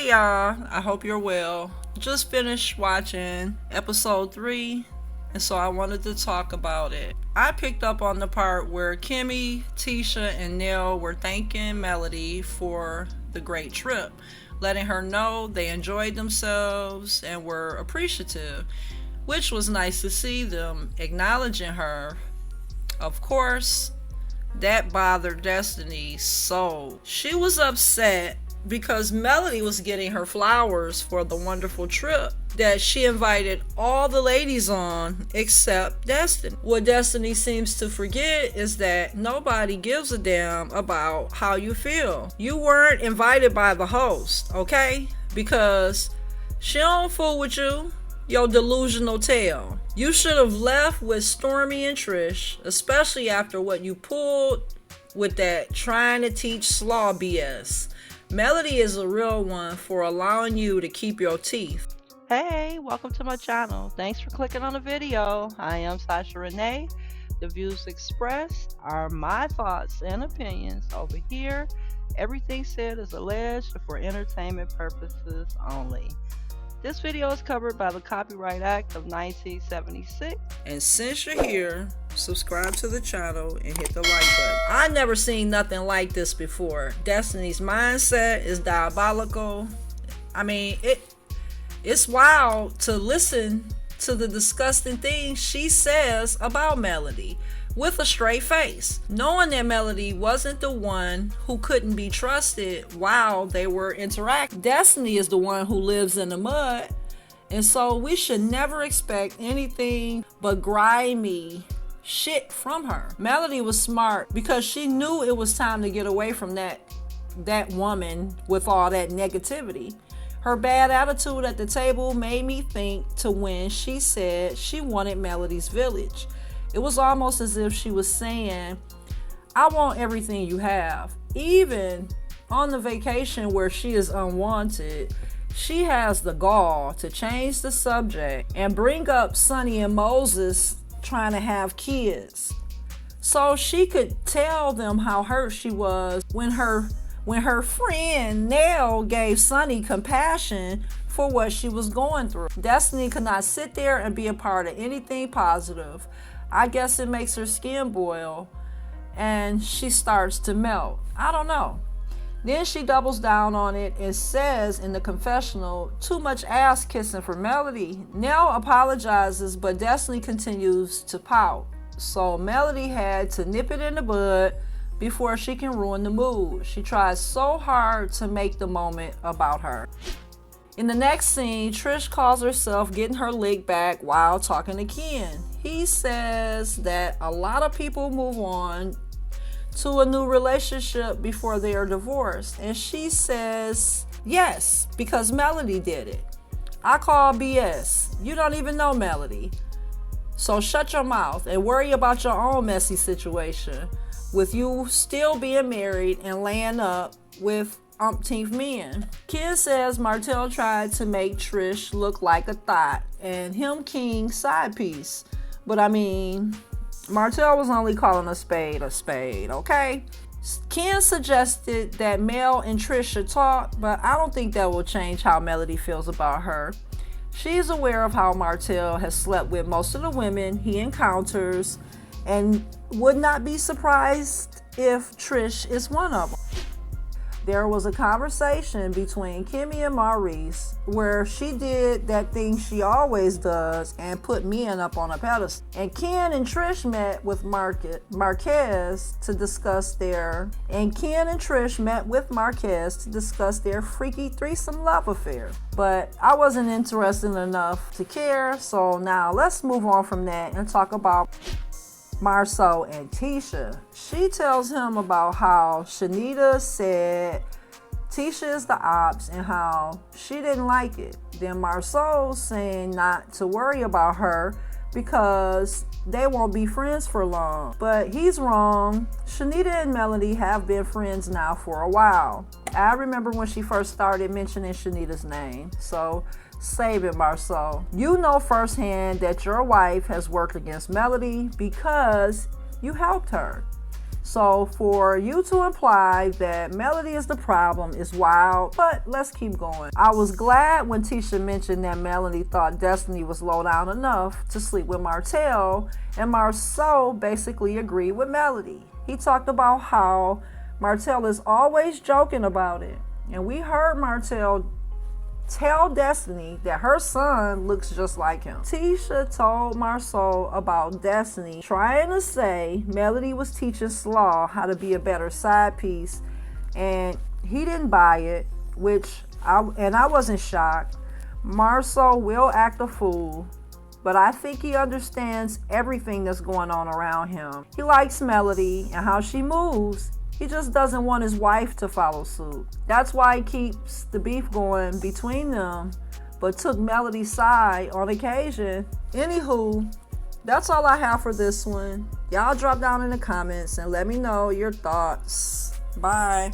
Hey y'all, I hope you're well. Just finished watching episode 3, and so I wanted to talk about it. I picked up on the part where Kimmy, Tisha, and Nell were thanking Melody for the great trip, letting her know they enjoyed themselves and were appreciative, which was nice to see them acknowledging her. Of course, that bothered Destiny so. She was upset because Melody was getting her flowers for the wonderful trip that she invited all the ladies on except Destiny. What Destiny seems to forget is that nobody gives a damn about how you feel. You weren't invited by the host, okay? Because she don't fool with you, your delusional tail. You should have left with Stormy and Trish, especially after what you pulled with that trying to teach slaw BS. Melody is a real one for allowing you to keep your teeth. Hey, welcome to my channel. Thanks for clicking on the video. I am Sasha Renee. The views expressed are my thoughts and opinions over here. Everything said is alleged for entertainment purposes only. This video is covered by the Copyright Act of 1976. And since you're here, subscribe to the channel and hit the like button. I never seen nothing like this before. Destiny's mindset is diabolical. I mean, it's wild to listen to the disgusting things she says about Melody with a straight face, knowing that Melody wasn't the one who couldn't be trusted while they were interacting. Destiny is the one who lives in the mud, and so we should never expect anything but grimy shit from her. Melody was smart because she knew it was time to get away from that woman with all that negativity. Her bad attitude at the table made me think to when she said she wanted Melody's village. It was almost as if she was saying, I want everything you have. Even on the vacation where she is unwanted, she has the gall to change the subject and bring up Sonny and Moses trying to have kids. So she could tell them how hurt she was when her friend Nell gave Sonny compassion for what she was going through. Destiny could not sit there and be a part of anything positive. I guess it makes her skin boil and she starts to melt. I don't know. Then she doubles down on it and says in the confessional, too much ass kissing for Melody. Nell apologizes, but Destiny continues to pout. So Melody had to nip it in the bud before she can ruin the mood. She tries so hard to make the moment about her. In the next scene, Trish calls herself getting her lick back while talking to Ken. He says that a lot of people move on to a new relationship before they are divorced. And she says, yes, because Melody did it. I call BS. You don't even know Melody. So shut your mouth and worry about your own messy situation with you still being married and laying up with umpteenth men. Ken says Martell tried to make Trish look like a thought and him king side piece. But I mean, Martell was only calling a spade, okay? Ken suggested that Mel and Trish should talk, but I don't think that will change how Melody feels about her. She's aware of how Martell has slept with most of the women he encounters and would not be surprised if Trish is one of them. There was a conversation between Kimmy and Maurice where she did that thing she always does and put men up on a pedestal. And Ken and Trish met with Marquez to discuss their freaky threesome love affair. But I wasn't interested enough to care, so now let's move on from that and talk about Marsau and Tisha. She tells him about how Shanita said Tisha is the ops and how she didn't like it. Then Marsau saying not to worry about her because they won't be friends for long. But he's wrong. Shanita and Melody have been friends now for a while. I remember when she first started mentioning Shanita's name. So save it, Marsau. You know firsthand that your wife has worked against Melody because you helped her. So for you to imply that Melody is the problem is wild, but let's keep going. I was glad when Tisha mentioned that Melody thought Destiny was low down enough to sleep with Martell, and Marsau basically agreed with Melody. He talked about how Martell is always joking about it, and we heard Martell tell Destiny that her son looks just like him. Tisha told Marsau about Destiny trying to say Melody was teaching Slaw how to be a better side piece, and he didn't buy it, I wasn't shocked. Marsau will act a fool, but I think he understands everything that's going on around him. He likes Melody and how she moves. He just doesn't want his wife to follow suit. That's why he keeps the beef going between them, but took Melody's side on occasion. Anywho, that's all I have for this one. Y'all drop down in the comments and let me know your thoughts. Bye.